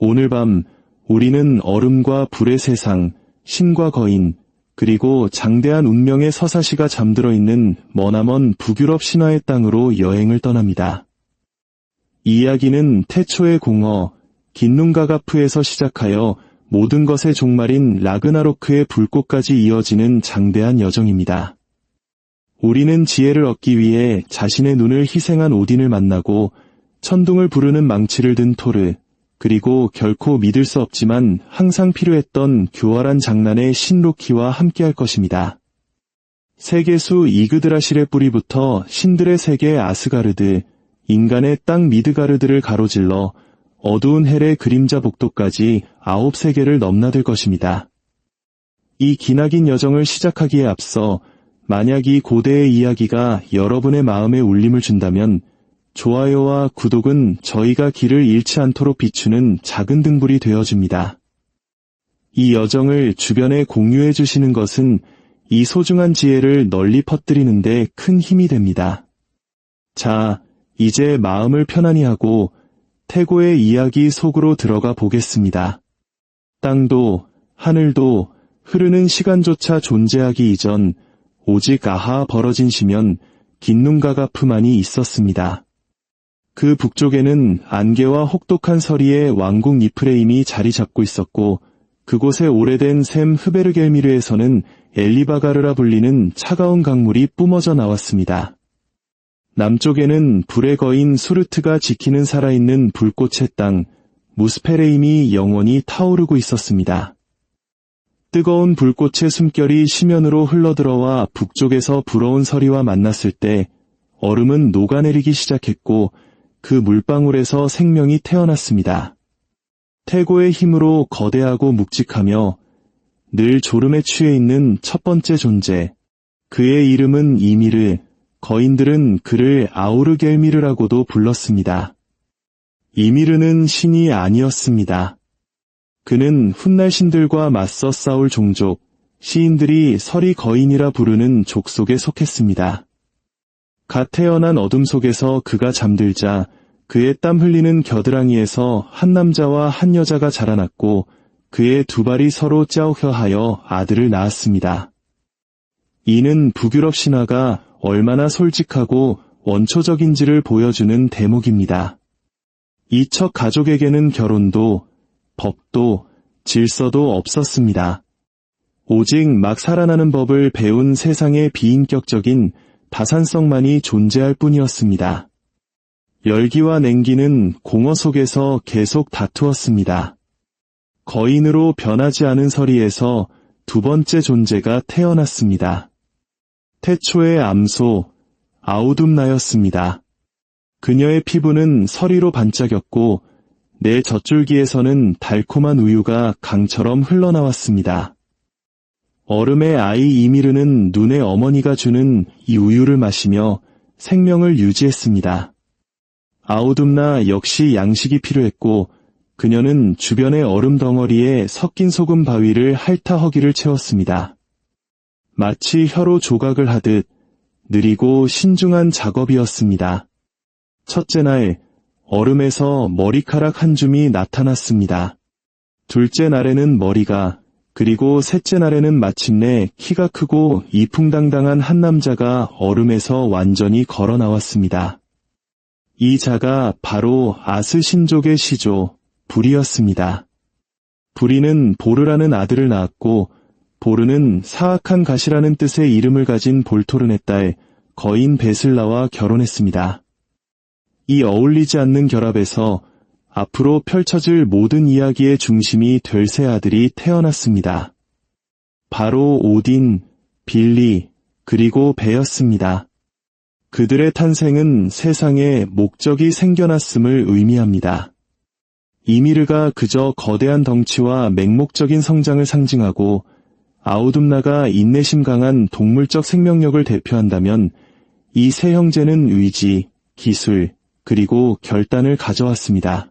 오늘 밤 우리는 얼음과 불의 세상, 신과 거인, 그리고 장대한 운명의 서사시가 잠들어 있는 머나먼 북유럽 신화의 땅으로 여행을 떠납니다. 이 이야기는 태초의 공허, 긴눈가가프에서 시작하여 모든 것의 종말인 라그나로크의 불꽃까지 이어지는 장대한 여정입니다. 우리는 지혜를 얻기 위해 자신의 눈을 희생한 오딘을 만나고 천둥을 부르는 망치를 든 토르, 그리고 결코 믿을 수 없지만 항상 필요했던 교활한 장난의 신 로키와 함께할 것입니다. 세계수 이그드라실의 뿌리부터 신들의 세계 아스가르드, 인간의 땅 미드가르드를 가로질러 어두운 헬의 그림자 복도까지 9세계를 넘나들 것입니다. 이 기나긴 여정을 시작하기에 앞서 만약 이 고대의 이야기가 여러분의 마음에 울림을 준다면 좋아요와 구독은 저희가 길을 잃지 않도록 비추는 작은 등불이 되어줍니다. 이 여정을 주변에 공유해 주시는 것은 이 소중한 지혜를 널리 퍼뜨리는 데 큰 힘이 됩니다. 자, 이제 마음을 편안히 하고 태고의 이야기 속으로 들어가 보겠습니다. 땅도 하늘도 흐르는 시간조차 존재하기 이전 오직 아하 벌어진 시면 긴눈가가프만이 있었습니다. 그 북쪽에는 안개와 혹독한 서리의 왕국 니프레임이 자리 잡고 있었고 그곳의 오래된 샘 흐베르겔미르에서는 엘리바가르라 불리는 차가운 강물이 뿜어져 나왔습니다. 남쪽에는 불의 거인 수르트가 지키는 살아있는 불꽃의 땅 무스페레임이 영원히 타오르고 있었습니다. 뜨거운 불꽃의 숨결이 심연으로 흘러들어와 북쪽에서 불어온 서리와 만났을 때 얼음은 녹아내리기 시작했고 그 물방울에서 생명이 태어났습니다. 태고의 힘으로 거대하고 묵직하며 늘 졸음에 취해 있는 첫 번째 존재, 그의 이름은 이미르, 거인들은 그를 아우르겔미르라고도 불렀습니다. 이미르는 신이 아니었습니다. 그는 훗날 신들과 맞서 싸울 종족, 시인들이 서리 거인이라 부르는 족속에 속했습니다. 갓 태어난 어둠 속에서 그가 잠들자 그의 땀 흘리는 겨드랑이에서 한 남자와 한 여자가 자라났고 그의 두 발이 서로 짜우혀하여 아들을 낳았습니다. 이는 북유럽 신화가 얼마나 솔직하고 원초적인지를 보여주는 대목입니다. 이 첫 가족에게는 결혼도, 법도, 질서도 없었습니다. 오직 막 살아나는 법을 배운 세상의 비인격적인 다산성만이 존재할 뿐이었습니다. 열기와 냉기는 공허 속에서 계속 다투었습니다. 거인으로 변하지 않은 서리에서 두 번째 존재가 태어났습니다. 태초의 암소, 아우둠나였습니다. 그녀의 피부는 서리로 반짝였고 내 젖줄기에서는 달콤한 우유가 강처럼 흘러나왔습니다. 얼음의 아이 이미르는 눈의 어머니가 주는 이 우유를 마시며 생명을 유지했습니다. 아우둠나 역시 양식이 필요했고 그녀는 주변의 얼음 덩어리에 섞인 소금 바위를 핥아 허기를 채웠습니다. 마치 혀로 조각을 하듯 느리고 신중한 작업이었습니다. 첫째 날, 얼음에서 머리카락 한 줌이 나타났습니다. 둘째 날에는 머리가, 그리고 셋째 날에는 마침내 키가 크고 이풍당당한 한 남자가 얼음에서 완전히 걸어 나왔습니다. 이 자가 바로 아스 신족의 시조, 불이었습니다. 불이는 보르라는 아들을 낳았고 보르는 사악한 가시라는 뜻의 이름을 가진 볼토른의 딸 거인 베슬라와 결혼했습니다. 이 어울리지 않는 결합에서 앞으로 펼쳐질 모든 이야기의 중심이 될 세 아들이 태어났습니다. 바로 오딘, 빌리, 그리고 베였습니다. 그들의 탄생은 세상에 목적이 생겨났음을 의미합니다. 이미르가 그저 거대한 덩치와 맹목적인 성장을 상징하고 아우둠나가 인내심 강한 동물적 생명력을 대표한다면 이 세 형제는 의지, 기술, 그리고 결단을 가져왔습니다.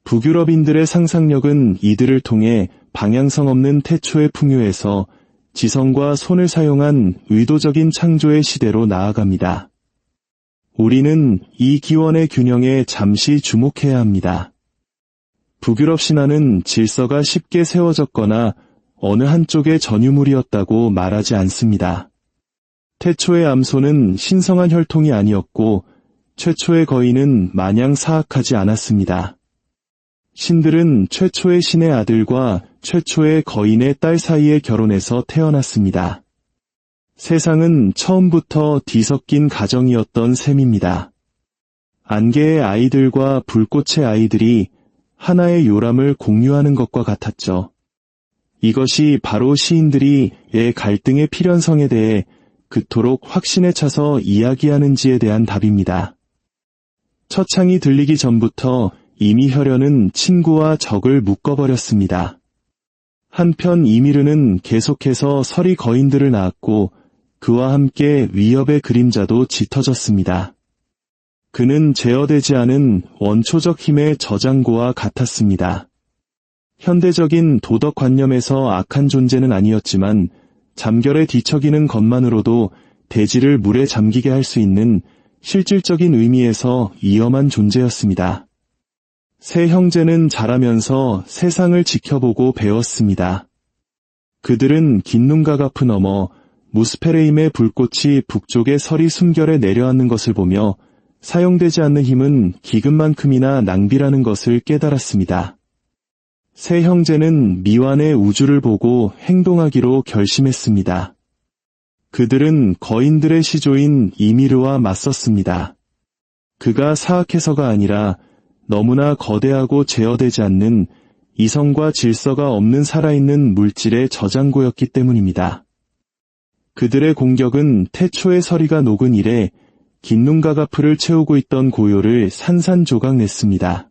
북유럽인들의 상상력은 이들을 통해 방향성 없는 태초의 풍요에서 지성과 손을 사용한 의도적인 창조의 시대로 나아갑니다. 우리는 이 기원의 균형에 잠시 주목해야 합니다. 북유럽 신화는 질서가 쉽게 세워졌거나 어느 한쪽의 전유물이었다고 말하지 않습니다. 태초의 암소는 신성한 혈통이 아니었고 최초의 거인은 마냥 사악하지 않았습니다. 신들은 최초의 신의 아들과 최초의 거인의 딸 사이에 결혼해서 태어났습니다. 세상은 처음부터 뒤섞인 가정이었던 셈입니다. 안개의 아이들과 불꽃의 아이들이 하나의 요람을 공유하는 것과 같았죠. 이것이 바로 시인들이 갈등의 필연성에 대해 그토록 확신에 차서 이야기하는지에 대한 답입니다. 첫 창이 들리기 전부터 이미 혈연은 친구와 적을 묶어버렸습니다. 한편 이미르는 계속해서 서리 거인들을 낳았고 그와 함께 위협의 그림자도 짙어졌습니다. 그는 제어되지 않은 원초적 힘의 저장고와 같았습니다. 현대적인 도덕관념에서 악한 존재는 아니었지만 잠결에 뒤척이는 것만으로도 대지를 물에 잠기게 할 수 있는 실질적인 의미에서 위험한 존재였습니다. 세 형제는 자라면서 세상을 지켜보고 배웠습니다. 그들은 긴눈가가프 너머 무스페레임의 불꽃이 북쪽의 서리 숨결에 내려앉는 것을 보며 사용되지 않는 힘은 기근만큼이나 낭비라는 것을 깨달았습니다. 세 형제는 미완의 우주를 보고 행동하기로 결심했습니다. 그들은 거인들의 시조인 이미르와 맞섰습니다. 그가 사악해서가 아니라 너무나 거대하고 제어되지 않는 이성과 질서가 없는 살아있는 물질의 저장고였기 때문입니다. 그들의 공격은 태초의 서리가 녹은 이래 긴눈가가프를 채우고 있던 고요를 산산조각 냈습니다.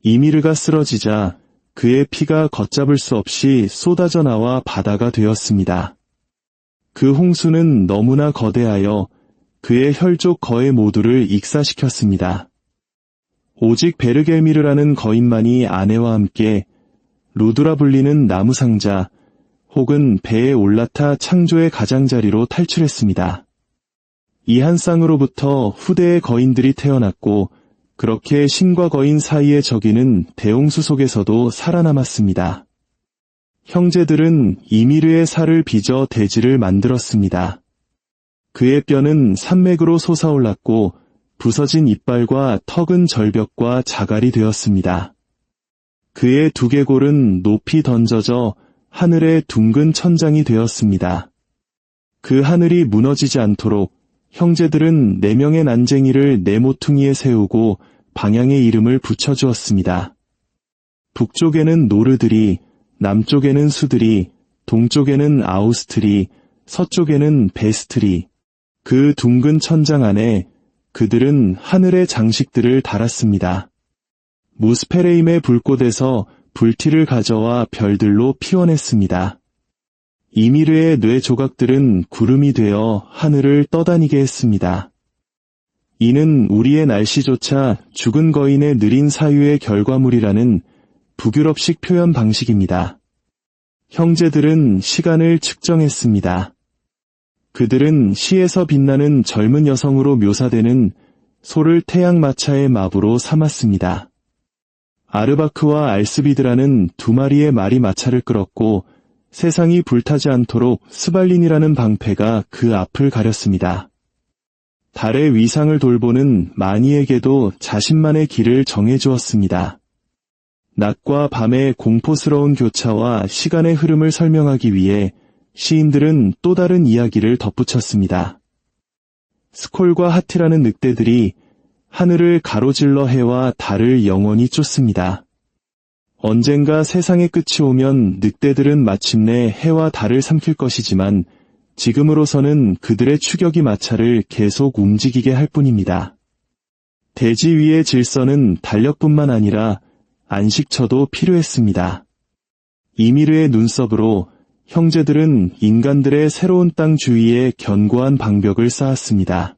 이미르가 쓰러지자 그의 피가 걷잡을 수 없이 쏟아져 나와 바다가 되었습니다. 그 홍수는 너무나 거대하여 그의 혈족 거의 모두를 익사시켰습니다. 오직 베르겔미르라는 거인만이 아내와 함께 루드라 불리는 나무상자 혹은 배에 올라타 창조의 가장자리로 탈출했습니다. 이 한 쌍으로부터 후대의 거인들이 태어났고 그렇게 신과 거인 사이의 적이는 대홍수 속에서도 살아남았습니다. 형제들은 이미르의 살을 빚어 대지를 만들었습니다. 그의 뼈는 산맥으로 솟아올랐고 부서진 이빨과 턱은 절벽과 자갈이 되었습니다. 그의 두개골은 높이 던져져 하늘의 둥근 천장이 되었습니다. 그 하늘이 무너지지 않도록 형제들은 4명의 난쟁이를 네 모퉁이에 세우고 방향의 이름을 붙여주었습니다. 북쪽에는 노르들이, 남쪽에는 수들이, 동쪽에는 아우스트리, 서쪽에는 베스트리. 그 둥근 천장 안에 그들은 하늘의 장식들을 달았습니다. 무스페레임의 불꽃에서 불티를 가져와 별들로 피워냈습니다. 이미르의 뇌 조각들은 구름이 되어 하늘을 떠다니게 했습니다. 이는 우리의 날씨조차 죽은 거인의 느린 사유의 결과물이라는 북유럽식 표현 방식입니다. 형제들은 시간을 측정했습니다. 그들은 시에서 빛나는 젊은 여성으로 묘사되는 소를 태양마차의 마부로 삼았습니다. 아르바크와 알스비드라는 2마리의 말이 마차를 끌었고 세상이 불타지 않도록 스발린이라는 방패가 그 앞을 가렸습니다. 달의 위상을 돌보는 마니에게도 자신만의 길을 정해주었습니다. 낮과 밤의 공포스러운 교차와 시간의 흐름을 설명하기 위해 시인들은 또 다른 이야기를 덧붙였습니다. 스콜과 하티라는 늑대들이 하늘을 가로질러 해와 달을 영원히 쫓습니다. 언젠가 세상의 끝이 오면 늑대들은 마침내 해와 달을 삼킬 것이지만 지금으로서는 그들의 추격이 마차를 계속 움직이게 할 뿐입니다. 대지 위의 질서는 달력뿐만 아니라 안식처도 필요했습니다. 이미르의 눈썹으로 형제들은 인간들의 새로운 땅 주위에 견고한 방벽을 쌓았습니다.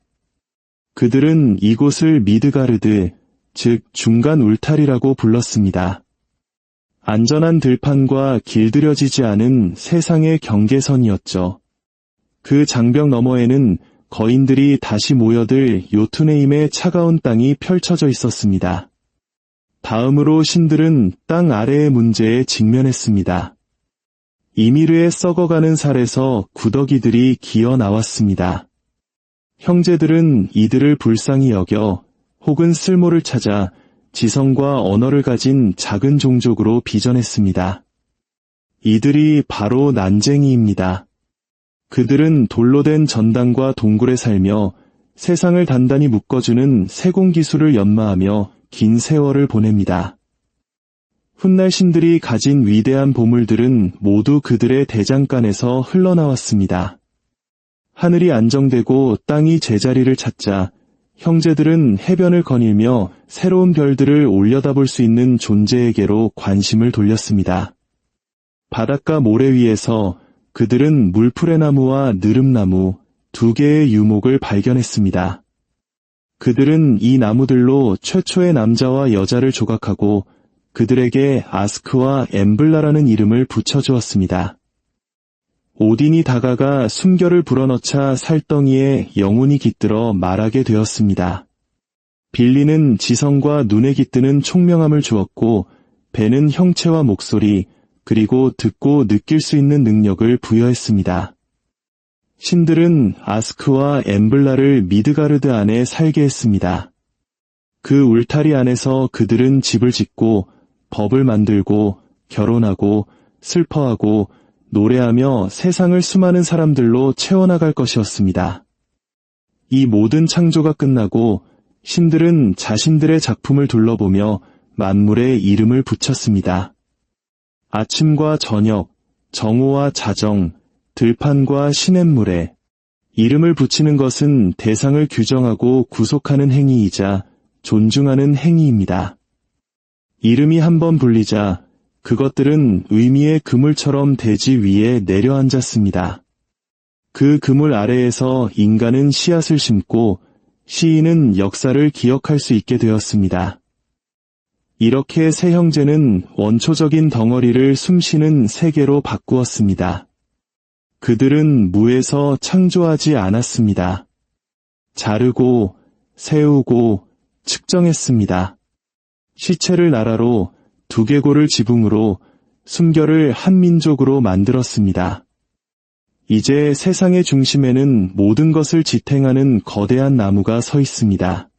그들은 이곳을 미드가르드, 즉 중간 울타리라고 불렀습니다. 안전한 들판과 길들여지지 않은 세상의 경계선이었죠. 그 장벽 너머에는 거인들이 다시 모여들 요투네임의 차가운 땅이 펼쳐져 있었습니다. 다음으로 신들은 땅 아래의 문제에 직면했습니다. 이미르의 썩어가는 살에서 구더기들이 기어 나왔습니다. 형제들은 이들을 불쌍히 여겨 혹은 쓸모를 찾아 지성과 언어를 가진 작은 종족으로 빚어냈습니다. 이들이 바로 난쟁이입니다. 그들은 돌로 된 전당과 동굴에 살며 세상을 단단히 묶어주는 세공기술을 연마하며 긴 세월을 보냅니다. 훗날 신들이 가진 위대한 보물들은 모두 그들의 대장간에서 흘러나왔습니다. 하늘이 안정되고 땅이 제자리를 찾자 형제들은 해변을 거닐며 새로운 별들을 올려다볼 수 있는 존재에게로 관심을 돌렸습니다. 바닷가 모래 위에서 그들은 물풀의나무와 느릅나무 두 개의 유목을 발견했습니다. 그들은 이 나무들로 최초의 남자와 여자를 조각하고 그들에게 아스크와 엠블라라는 이름을 붙여주었습니다. 오딘이 다가가 숨결을 불어넣자 살덩이에 영혼이 깃들어 말하게 되었습니다. 빌리는 지성과 눈에 깃드는 총명함을 주었고 벤은 형체와 목소리 그리고 듣고 느낄 수 있는 능력을 부여했습니다. 신들은 아스크와 엠블라를 미드가르드 안에 살게 했습니다. 그 울타리 안에서 그들은 집을 짓고 법을 만들고 결혼하고 슬퍼하고 노래하며 세상을 수많은 사람들로 채워나갈 것이었습니다. 이 모든 창조가 끝나고 신들은 자신들의 작품을 둘러보며 만물에 이름을 붙였습니다. 아침과 저녁, 정오와 자정, 들판과 시냇물에 이름을 붙이는 것은 대상을 규정하고 구속하는 행위이자 존중하는 행위입니다. 이름이 한번 불리자 그것들은 의미의 그물처럼 대지 위에 내려앉았습니다. 그 그물 아래에서 인간은 씨앗을 심고 시인은 역사를 기억할 수 있게 되었습니다. 이렇게 세 형제는 원초적인 덩어리를 숨쉬는 세계로 바꾸었습니다. 그들은 무에서 창조하지 않았습니다. 자르고 세우고 측정했습니다. 시체를 나라로 두개골을 지붕으로 숨결을 한 민족으로 만들었습니다. 이제 세상의 중심에는 모든 것을 지탱하는 거대한 나무가 서 있습니다.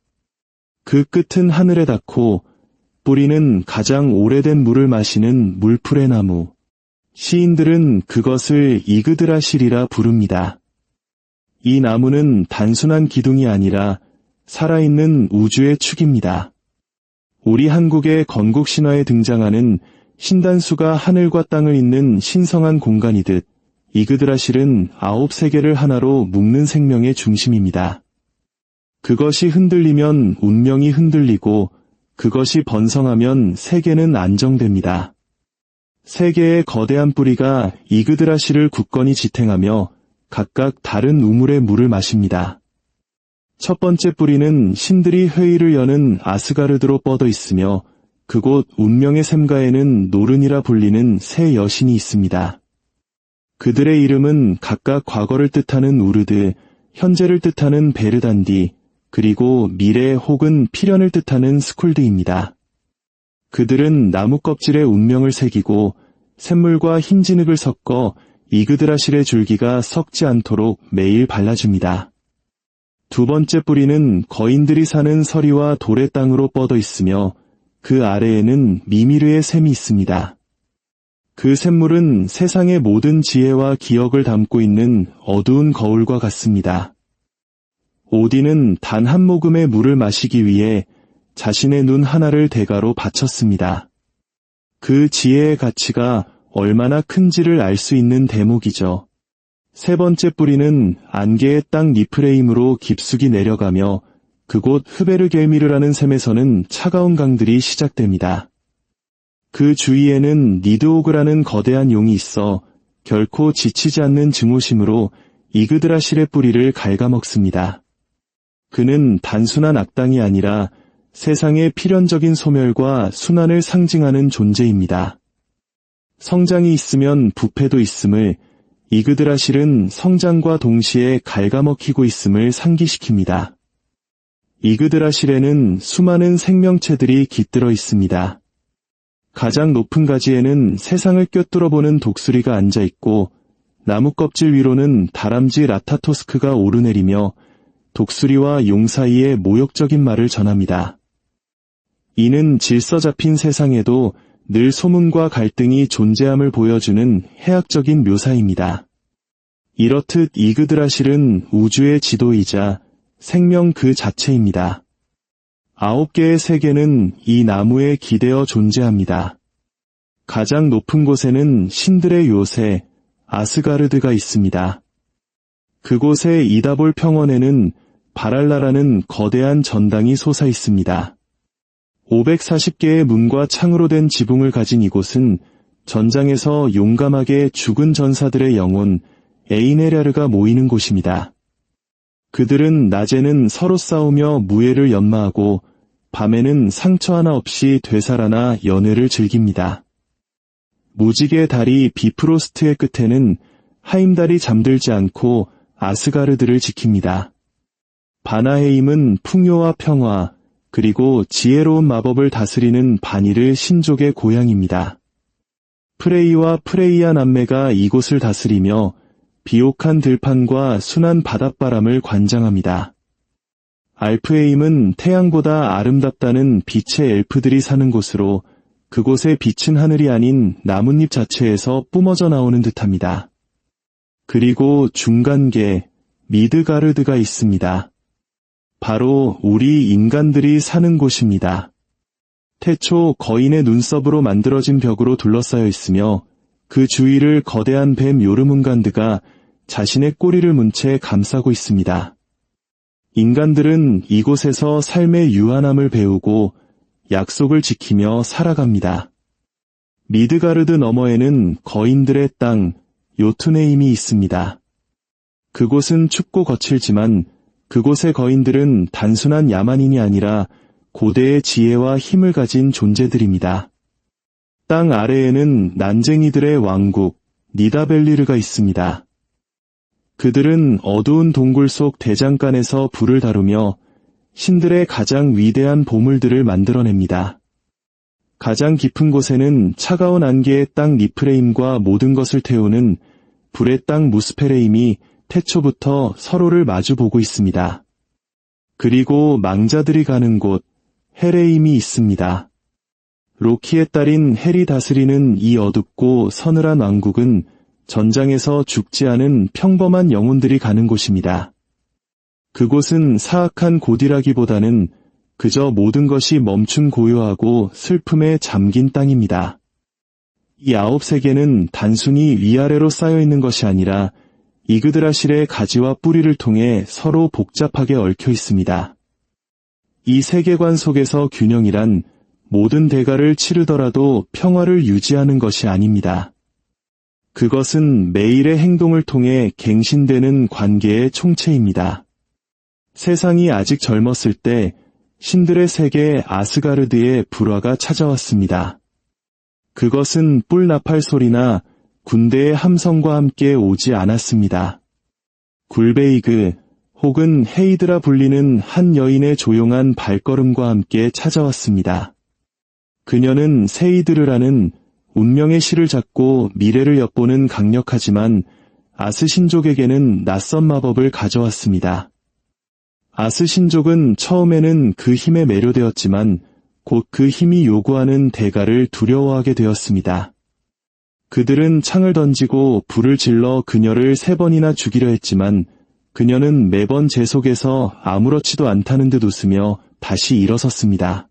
그 끝은 하늘에 닿고 뿌리는 가장 오래된 물을 마시는 물풀의 나무. 시인들은 그것을 이그드라실이라 부릅니다. 이 나무는 단순한 기둥이 아니라 살아있는 우주의 축입니다. 우리 한국의 건국 신화에 등장하는 신단수가 하늘과 땅을 잇는 신성한 공간이듯 이그드라실은 9세계를 하나로 묶는 생명의 중심입니다. 그것이 흔들리면 운명이 흔들리고 그것이 번성하면 세계는 안정됩니다. 세계의 거대한 뿌리가 이그드라실을 굳건히 지탱하며 각각 다른 우물의 물을 마십니다. 첫 번째 뿌리는 신들이 회의를 여는 아스가르드로 뻗어 있으며 그곳 운명의 샘가에는 노른이라 불리는 세 여신이 있습니다. 그들의 이름은 각각 과거를 뜻하는 우르드, 현재를 뜻하는 베르단디, 그리고 미래 혹은 필연을 뜻하는 스쿨드입니다. 그들은 나무 껍질에 운명을 새기고 샘물과 흰 진흙을 섞어 이그드라실의 줄기가 썩지 않도록 매일 발라줍니다. 두 번째 뿌리는 거인들이 사는 서리와 돌의 땅으로 뻗어 있으며 그 아래에는 미미르의 샘이 있습니다. 그 샘물은 세상의 모든 지혜와 기억을 담고 있는 어두운 거울과 같습니다. 오딘은 단 한 모금의 물을 마시기 위해 자신의 눈 하나를 대가로 바쳤습니다. 그 지혜의 가치가 얼마나 큰지를 알 수 있는 대목이죠. 세 번째 뿌리는 안개의 땅 니프레임으로 깊숙이 내려가며 그곳 흐베르겔미르라는 샘에서는 차가운 강들이 시작됩니다. 그 주위에는 니드오그라는 거대한 용이 있어 결코 지치지 않는 증오심으로 이그드라실의 뿌리를 갉아먹습니다. 그는 단순한 악당이 아니라 세상의 필연적인 소멸과 순환을 상징하는 존재입니다. 성장이 있으면 부패도 있음을 이그드라실은 성장과 동시에 갉아먹히고 있음을 상기시킵니다. 이그드라실에는 수많은 생명체들이 깃들어 있습니다. 가장 높은 가지에는 세상을 꿰뚫어보는 독수리가 앉아있고 나무 껍질 위로는 다람쥐 라타토스크가 오르내리며 독수리와 용 사이에 모욕적인 말을 전합니다. 이는 질서 잡힌 세상에도 늘 소문과 갈등이 존재함을 보여주는 해학적인 묘사입니다. 이렇듯 이그드라실은 우주의 지도이자 생명 그 자체입니다. 9개의 세계는 이 나무에 기대어 존재합니다. 가장 높은 곳에는 신들의 요새 아스가르드가 있습니다. 그곳의 이다볼 평원에는 바랄라라는 거대한 전당이 솟아 있습니다. 540개의 문과 창으로 된 지붕을 가진 이곳은 전장에서 용감하게 죽은 전사들의 영혼 에이네랴르가 모이는 곳입니다. 그들은 낮에는 서로 싸우며 무예를 연마하고 밤에는 상처 하나 없이 되살아나 연회를 즐깁니다. 무지개 다리 비프로스트의 끝에는 하임달이 잠들지 않고 아스가르드를 지킵니다. 바나헤임은 풍요와 평화 그리고 지혜로운 마법을 다스리는 바니르 신족의 고향입니다. 프레이와 프레이아 남매가 이곳을 다스리며 비옥한 들판과 순한 바닷바람을 관장합니다. 알프헤임은 태양보다 아름답다는 빛의 엘프들이 사는 곳으로 그곳의 빛은 하늘이 아닌 나뭇잎 자체에서 뿜어져 나오는 듯합니다. 그리고 중간계 미드가르드가 있습니다. 바로 우리 인간들이 사는 곳입니다. 태초 거인의 눈썹으로 만들어진 벽으로 둘러싸여 있으며 그 주위를 거대한 뱀 요르문간드가 자신의 꼬리를 문 채 감싸고 있습니다. 인간들은 이곳에서 삶의 유한함을 배우고 약속을 지키며 살아갑니다. 미드가르드 너머에는 거인들의 땅 요투네임이 있습니다. 그곳은 춥고 거칠지만 그곳의 거인들은 단순한 야만인이 아니라 고대의 지혜와 힘을 가진 존재들입니다. 땅 아래에는 난쟁이들의 왕국 니다벨리르가 있습니다. 그들은 어두운 동굴 속 대장간에서 불을 다루며 신들의 가장 위대한 보물들을 만들어냅니다. 가장 깊은 곳에는 차가운 안개의 땅 니프레임과 모든 것을 태우는 불의 땅 무스페레임이 태초부터 서로를 마주보고 있습니다. 그리고 망자들이 가는 곳 헤레임이 있습니다. 로키의 딸인 헬이 다스리는 이 어둡고 서늘한 왕국은 전장에서 죽지 않은 평범한 영혼들이 가는 곳입니다. 그곳은 사악한 곳이라기보다는 그저 모든 것이 멈춘 고요하고 슬픔에 잠긴 땅입니다. 이 9세계는 단순히 위아래로 쌓여있는 것이 아니라 이그드라실의 가지와 뿌리를 통해 서로 복잡하게 얽혀 있습니다. 이 세계관 속에서 균형이란 모든 대가를 치르더라도 평화를 유지하는 것이 아닙니다. 그것은 매일의 행동을 통해 갱신되는 관계의 총체입니다. 세상이 아직 젊었을 때 신들의 세계 아스가르드에 불화가 찾아왔습니다. 그것은 뿔 나팔 소리나 군대의 함성과 함께 오지 않았습니다. 굴베이그 혹은 헤이드라 불리는 한 여인의 조용한 발걸음과 함께 찾아왔습니다. 그녀는 세이드르라는 운명의 실을 잡고 미래를 엿보는 강력하지만 아스 신족에게는 낯선 마법을 가져왔습니다. 아스 신족은 처음에는 그 힘에 매료되었지만 곧 그 힘이 요구하는 대가를 두려워하게 되었습니다. 그들은 창을 던지고 불을 질러 그녀를 3번이나 죽이려 했지만 그녀는 매번 제 속에서 아무렇지도 않다는 듯 웃으며 다시 일어섰습니다.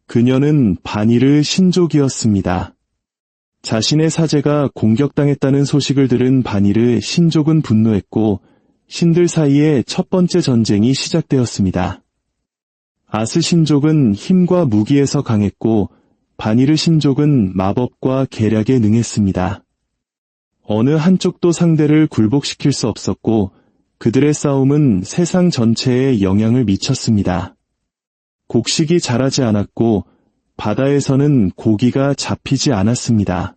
그녀는 바니르 신족이었습니다. 자신의 사제가 공격당했다는 소식을 들은 바니르 신족은 분노했고 신들 사이에 첫 번째 전쟁이 시작되었습니다. 아스 신족은 힘과 무기에서 강했고 바니르 신족은 마법과 계략에 능했습니다. 어느 한쪽도 상대를 굴복시킬 수 없었고 그들의 싸움은 세상 전체에 영향을 미쳤습니다. 곡식이 자라지 않았고 바다에서는 고기가 잡히지 않았습니다.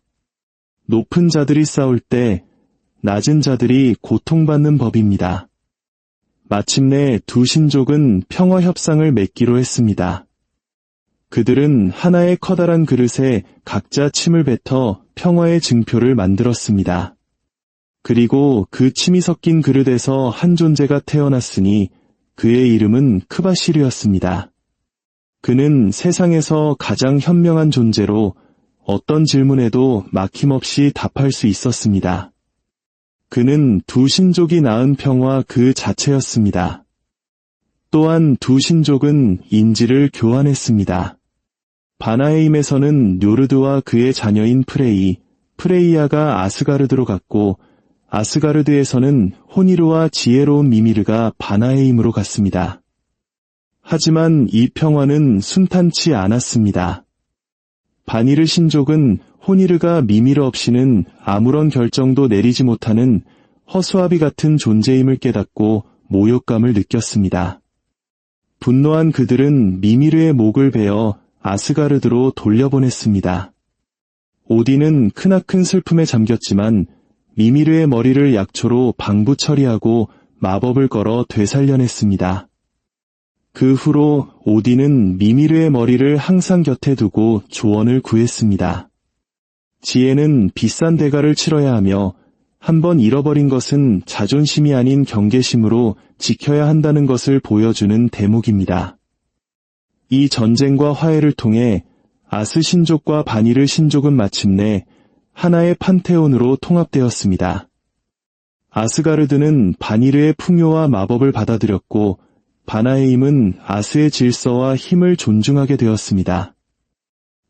높은 자들이 싸울 때 낮은 자들이 고통받는 법입니다. 마침내 두 신족은 평화 협상을 맺기로 했습니다. 그들은 하나의 커다란 그릇에 각자 침을 뱉어 평화의 증표를 만들었습니다. 그리고 그 침이 섞인 그릇에서 한 존재가 태어났으니 그의 이름은 크바시르였습니다. 그는 세상에서 가장 현명한 존재로 어떤 질문에도 막힘없이 답할 수 있었습니다. 그는 두 신족이 낳은 평화 그 자체였습니다. 또한 두 신족은 인지를 교환했습니다. 바나헤임에서는 뇨르드와 그의 자녀인 프레이야가 아스가르드로 갔고, 아스가르드에서는 호니르와 지혜로운 미미르가 바나헤임으로 갔습니다. 하지만 이 평화는 순탄치 않았습니다. 바니르 신족은 호니르가 미미르 없이는 아무런 결정도 내리지 못하는 허수아비 같은 존재임을 깨닫고 모욕감을 느꼈습니다. 분노한 그들은 미미르의 목을 베어 아스가르드로 돌려보냈습니다. 오딘은 크나큰 슬픔에 잠겼지만 미미르의 머리를 약초로 방부 처리하고 마법을 걸어 되살려냈습니다. 그 후로 오딘은 미미르의 머리를 항상 곁에 두고 조언을 구했습니다. 지혜는 비싼 대가를 치러야 하며 한번 잃어버린 것은 자존심이 아닌 경계심으로 지켜야 한다는 것을 보여주는 대목입니다. 이 전쟁과 화해를 통해 아스 신족과 바니르 신족은 마침내 하나의 판테온으로 통합되었습니다. 아스가르드는 바니르의 풍요와 마법을 받아들였고 바나헤임은 아스의 질서와 힘을 존중하게 되었습니다.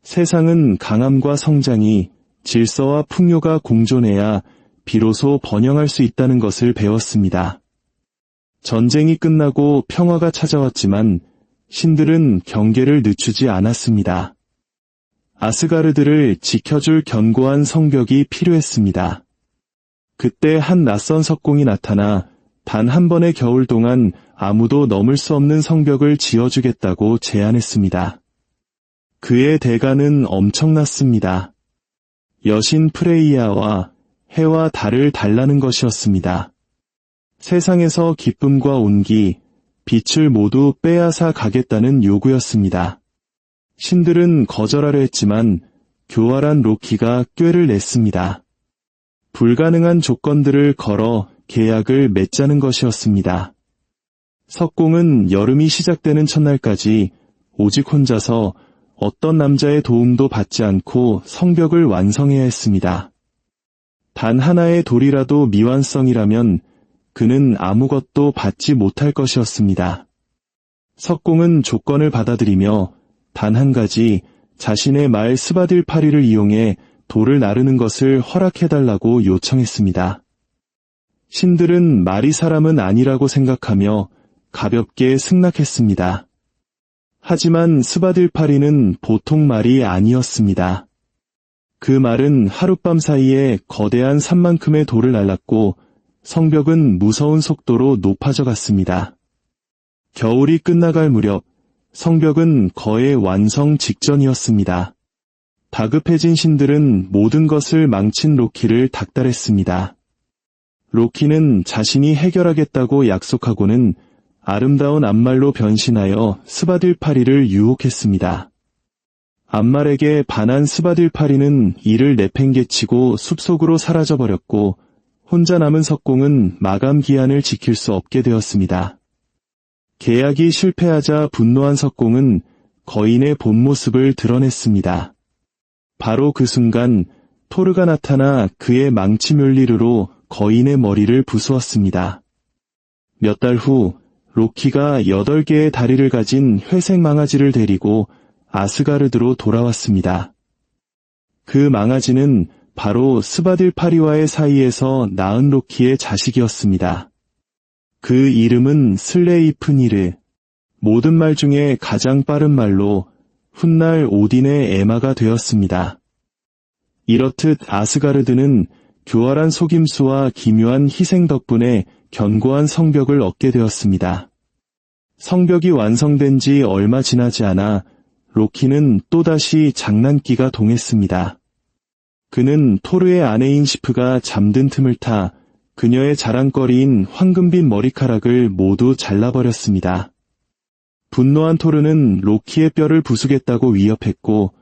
세상은 강함과 성장이 질서와 풍요가 공존해야 비로소 번영할 수 있다는 것을 배웠습니다. 전쟁이 끝나고 평화가 찾아왔지만 신들은 경계를 늦추지 않았습니다. 아스가르드를 지켜줄 견고한 성벽이 필요했습니다. 그때 한 낯선 석공이 나타나 단 한 번의 겨울 동안 아무도 넘을 수 없는 성벽을 지어주겠다고 제안했습니다. 그의 대가는 엄청났습니다. 여신 프레이야와 해와 달을 달라는 것이었습니다. 세상에서 기쁨과 온기, 빛을 모두 빼앗아 가겠다는 요구였습니다. 신들은 거절하려 했지만 교활한 로키가 꾀를 냈습니다. 불가능한 조건들을 걸어 계약을 맺자는 것이었습니다. 석공은 여름이 시작되는 첫날까지 오직 혼자서 어떤 남자의 도움도 받지 않고 성벽을 완성해야 했습니다. 단 하나의 돌이라도 미완성이라면 그는 아무것도 받지 못할 것이었습니다. 석공은 조건을 받아들이며 단 한 가지 자신의 말 스바딜파리를 이용해 돌을 나르는 것을 허락해달라고 요청했습니다. 신들은 말이 사람은 아니라고 생각하며 가볍게 승낙했습니다. 하지만 스바딜파리는 보통 말이 아니었습니다. 그 말은 하룻밤 사이에 거대한 산만큼의 돌을 날랐고 성벽은 무서운 속도로 높아져 갔습니다. 겨울이 끝나갈 무렵 성벽은 거의 완성 직전이었습니다. 다급해진 신들은 모든 것을 망친 로키를 닥달했습니다. 로키는 자신이 해결하겠다고 약속하고는 아름다운 암말로 변신하여 스바딜파리를 유혹했습니다. 암말에게 반한 스바딜파리는 이를 내팽개치고 숲속으로 사라져버렸고 혼자 남은 석공은 마감 기한을 지킬 수 없게 되었습니다. 계약이 실패하자 분노한 석공은 거인의 본 모습을 드러냈습니다. 바로 그 순간 토르가 나타나 그의 망치 멸리르로 거인의 머리를 부수었습니다. 몇 달 후 로키가 8개의 다리를 가진 회색 망아지를 데리고 아스가르드로 돌아왔습니다. 그 망아지는 바로 스바딜파리와의 사이에서 낳은 로키의 자식이었습니다. 그 이름은 슬레이프니르, 모든 말 중에 가장 빠른 말로 훗날 오딘의 에마가 되었습니다. 이렇듯 아스가르드는 교활한 속임수와 기묘한 희생 덕분에 견고한 성벽을 얻게 되었습니다. 성벽이 완성된 지 얼마 지나지 않아 로키는 또다시 장난기가 동했습니다. 그는 토르의 아내인 시프가 잠든 틈을 타 그녀의 자랑거리인 황금빛 머리카락을 모두 잘라버렸습니다. 분노한 토르는 로키의 뼈를 부수겠다고 위협했고,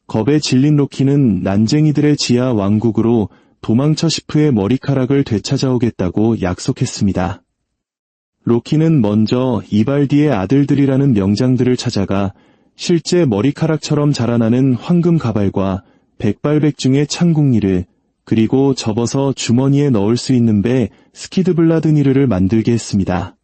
겁에 질린 로키는 난쟁이들의 지하 왕국으로 도망쳐 시프의 머리카락을 되찾아오겠다고 약속했습니다. 로키는 먼저 이발디의 아들들이라는 명장들을 찾아가 실제 머리카락처럼 자라나는 황금 가발과 백발백중의 창궁니르, 그리고 접어서 주머니에 넣을 수 있는 배 스키드블라드니르를 만들게 했습니다.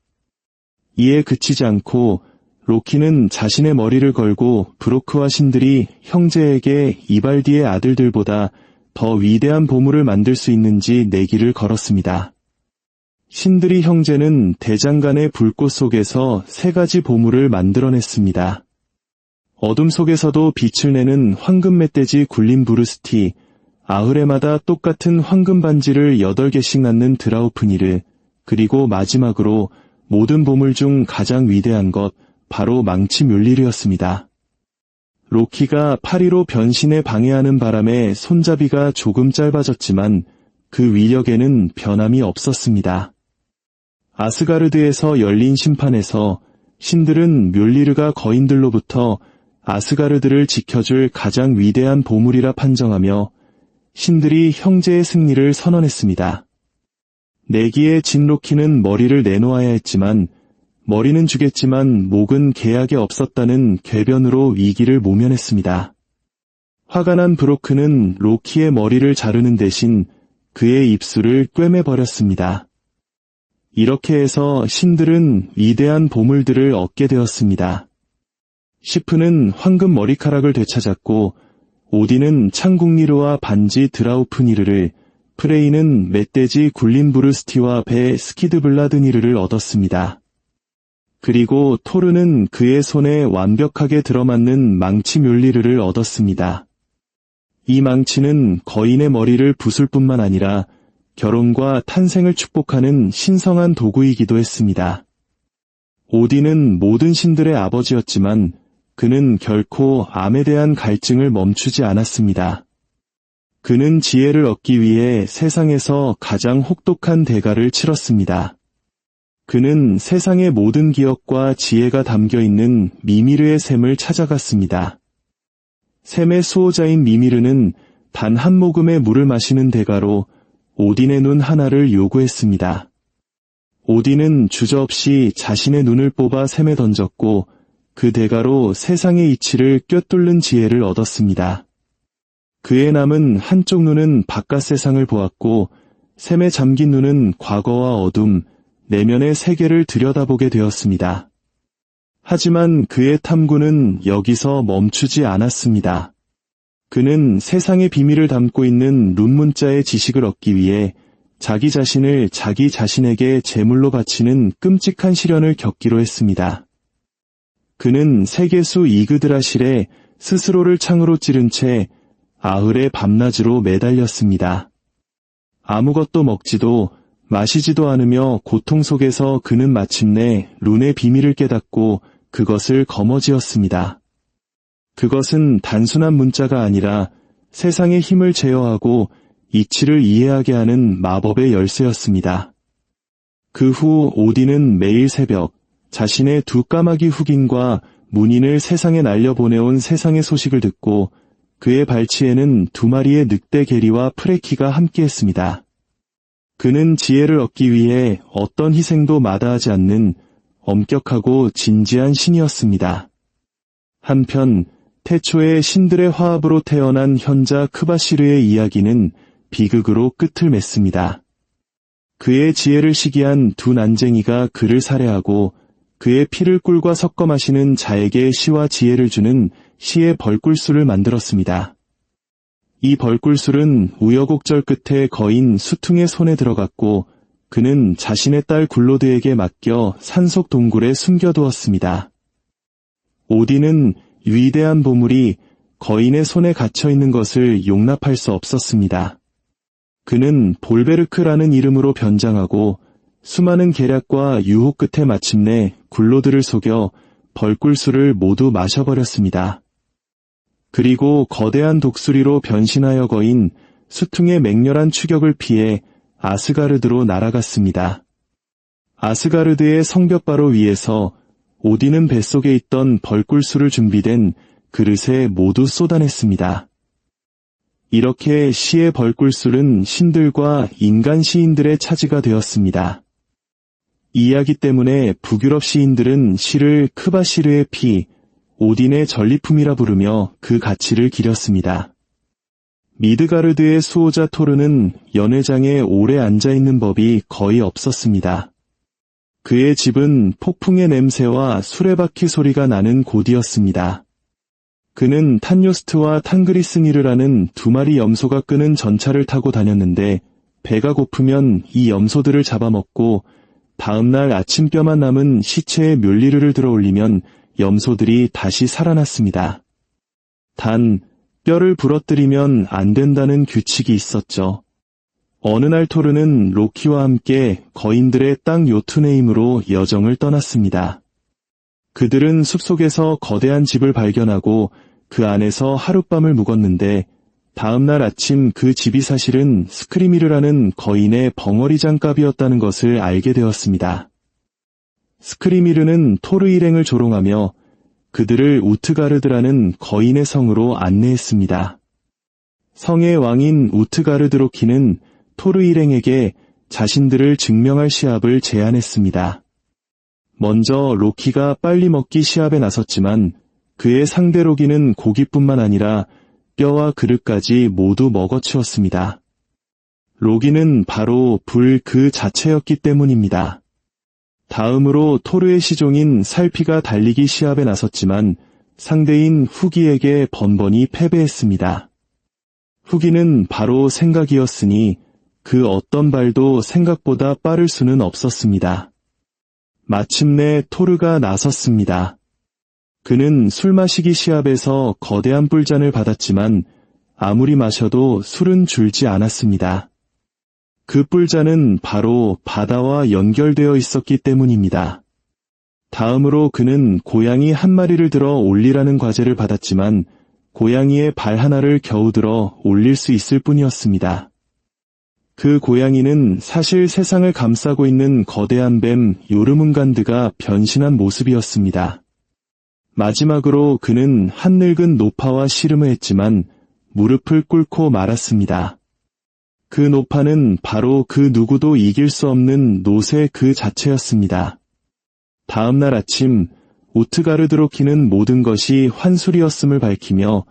이에 그치지 않고 로키는 자신의 머리를 걸고 브로크와 신들이 형제에게 이발디의 아들들보다 더 위대한 보물을 만들 수 있는지 내기를 걸었습니다. 신들이 형제는 대장간의 불꽃 속에서 3가지 보물을 만들어냈습니다. 어둠 속에서도 빛을 내는 황금 멧돼지 굴린 브루스티, 아흐레마다 똑같은 황금 반지를 8개씩 낳는 드라우프니르, 그리고 마지막으로 모든 보물 중 가장 위대한 것, 바로 망치 뮬리르였습니다. 로키가 파리로 변신에 방해하는 바람에 손잡이가 조금 짧아졌지만 그 위력에는 변함이 없었습니다. 아스가르드에서 열린 심판에서 신들은 뮬리르가 거인들로부터 아스가르드를 지켜줄 가장 위대한 보물이라 판정하며 신들이 형제의 승리를 선언했습니다. 내기에 진 로키는 머리를 내놓아야 했지만 머리는 주겠지만 목은 계약에 없었다는 궤변으로 위기를 모면했습니다. 화가 난 브로크는 로키의 머리를 자르는 대신 그의 입술을 꿰매버렸습니다. 이렇게 해서 신들은 위대한 보물들을 얻게 되었습니다. 시프는 황금 머리카락을 되찾았고 오딘은 창궁니르와 반지 드라우프니르를, 프레이는 멧돼지 굴린 브루스티와 배 스키드블라드니르를 얻었습니다. 그리고 토르는 그의 손에 완벽하게 들어맞는 망치 뮬리르를 얻었습니다. 이 망치는 거인의 머리를 부술 뿐만 아니라 결혼과 탄생을 축복하는 신성한 도구이기도 했습니다. 오딘은 모든 신들의 아버지였지만 그는 결코 암에 대한 갈증을 멈추지 않았습니다. 그는 지혜를 얻기 위해 세상에서 가장 혹독한 대가를 치렀습니다. 그는 세상의 모든 기억과 지혜가 담겨있는 미미르의 샘을 찾아갔습니다. 샘의 수호자인 미미르는 단 한 모금의 물을 마시는 대가로 오딘의 눈 하나를 요구했습니다. 오딘은 주저없이 자신의 눈을 뽑아 샘에 던졌고 그 대가로 세상의 이치를 꿰뚫는 지혜를 얻었습니다. 그의 남은 한쪽 눈은 바깥 세상을 보았고 샘에 잠긴 눈은 과거와 어둠, 내면의 세계를 들여다보게 되었습니다. 하지만 그의 탐구는 여기서 멈추지 않았습니다. 그는 세상의 비밀을 담고 있는 룬문자의 지식을 얻기 위해 자기 자신을 자기 자신에게 제물로 바치는 끔찍한 시련을 겪기로 했습니다. 그는 세계수 이그드라실에 스스로를 창으로 찌른 채 아흘의 밤낮으로 매달렸습니다. 아무것도 먹지도 마시지도 않으며 고통 속에서 그는 마침내 룬의 비밀을 깨닫고 그것을 거머쥐었습니다. 그것은 단순한 문자가 아니라 세상의 힘을 제어하고 이치를 이해하게 하는 마법의 열쇠였습니다. 그 후 오딘은 매일 새벽 자신의 2 까마귀 흑인과 문인을 세상에 날려보내온 세상의 소식을 듣고 그의 발치에는 2마리의 늑대 게리와 프레키가 함께했습니다. 그는 지혜를 얻기 위해 어떤 희생도 마다하지 않는 엄격하고 진지한 신이었습니다. 한편 태초의 신들의 화합으로 태어난 현자 크바시르의 이야기는 비극으로 끝을 맺습니다. 그의 지혜를 시기한 2 난쟁이가 그를 살해하고 그의 피를 꿀과 섞어 마시는 자에게 시와 지혜를 주는 시의 벌꿀술을 만들었습니다. 이 벌꿀술은 우여곡절 끝에 거인 수퉁의 손에 들어갔고 그는 자신의 딸 굴로드에게 맡겨 산속 동굴에 숨겨두었습니다. 오딘은 위대한 보물이 거인의 손에 갇혀 있는 것을 용납할 수 없었습니다. 그는 볼베르크라는 이름으로 변장하고 수많은 계략과 유혹 끝에 마침내 굴로드를 속여 벌꿀술을 모두 마셔버렸습니다. 그리고 거대한 독수리로 변신하여 거인 수퉁의 맹렬한 추격을 피해 아스가르드로 날아갔습니다. 아스가르드의 성벽바로 위에서 오딘은 뱃속에 있던 벌꿀수를 준비된 그릇에 모두 쏟아냈습니다. 이렇게 시의 벌꿀술은 신들과 인간 시인들의 차지가 되었습니다. 이 이야기 때문에 북유럽 시인들은 시를 크바시르의 피, 오딘의 전리품이라 부르며 그 가치를 기렸습니다. 미드가르드의 수호자 토르는 연회장에 오래 앉아있는 법이 거의 없었습니다. 그의 집은 폭풍의 냄새와 수레바퀴 소리가 나는 곳이었습니다. 그는 탄요스트와 탄그리스니르라는 두 마리 염소가 끄는 전차를 타고 다녔는데 배가 고프면 이 염소들을 잡아먹고 다음날 아침뼈만 남은 시체에 멸리르를 들어올리면 염소들이 다시 살아났습니다. 단 뼈를 부러뜨리면 안 된다는 규칙이 있었죠. 어느 날 토르는 로키와 함께 거인들의 땅 요투네임으로 여정을 떠났습니다. 그들은 숲속에서 거대한 집을 발견하고 그 안에서 하룻밤을 묵었는데 다음날 아침 그 집이 사실은 스크리미르라는 거인의 벙어리 장갑이었다는 것을 알게 되었습니다. 스크리미르는 토르 일행을 조롱하며 그들을 우트가르드라는 거인의 성으로 안내했습니다. 성의 왕인 우트가르드로키는 토르 일행에게 자신들을 증명할 시합을 제안했습니다. 먼저 로키가 빨리 먹기 시합에 나섰지만 그의 상대 로기는 고기뿐만 아니라 뼈와 그릇까지 모두 먹어치웠습니다. 로기는 바로 불 그 자체였기 때문입니다. 다음으로 토르의 시종인 살피가 달리기 시합에 나섰지만 상대인 후기에게 번번이 패배했습니다. 후기는 바로 생각이었으니 그 어떤 발도 생각보다 빠를 수는 없었습니다. 마침내 토르가 나섰습니다. 그는 술 마시기 시합에서 거대한 뿔잔을 받았지만 아무리 마셔도 술은 줄지 않았습니다. 그 뿔잔은 바로 바다와 연결되어 있었기 때문입니다. 다음으로 그는 고양이 한 마리를 들어 올리라는 과제를 받았지만 고양이의 발 하나를 겨우 들어 올릴 수 있을 뿐이었습니다. 그 고양이는 사실 세상을 감싸고 있는 거대한 뱀 요르문간드가 변신한 모습이었습니다. 마지막으로 그는 한 늙은 노파와 씨름을 했지만 무릎을 꿇고 말았습니다. 그 노파는 바로 그 누구도 이길 수 없는 노새 그 자체였습니다. 다음 날 아침 우트가르드로키는 모든 것이 환술이었음을 밝히며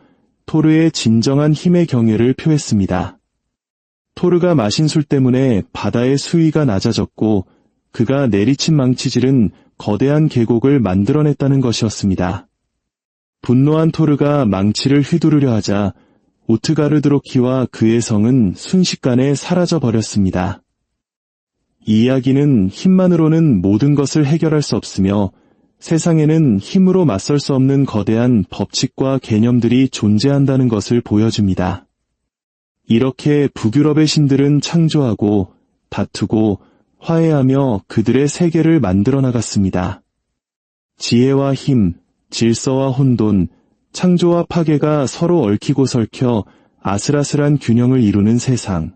토르의 진정한 힘의 경애를 표했습니다. 토르가 마신 술 때문에 바다의 수위가 낮아졌고 그가 내리친 망치질은 거대한 계곡을 만들어냈다는 것이었습니다. 분노한 토르가 망치를 휘두르려 하자 우트가르드로키와 그의 성은 순식간에 사라져버렸습니다. 이 이야기는 힘만으로는 모든 것을 해결할 수 없으며 세상에는 힘으로 맞설 수 없는 거대한 법칙과 개념들이 존재한다는 것을 보여줍니다. 이렇게 북유럽의 신들은 창조하고 다투고 화해하며 그들의 세계를 만들어 나갔습니다. 지혜와 힘, 질서와 혼돈, 창조와 파괴가 서로 얽히고 설켜 아슬아슬한 균형을 이루는 세상.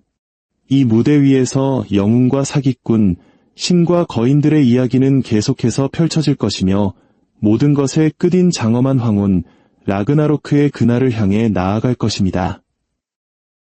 이 무대 위에서 영웅과 사기꾼, 신과 거인들의 이야기는 계속해서 펼쳐질 것이며 모든 것의 끝인 장엄한 황혼, 라그나로크의 그날을 향해 나아갈 것입니다.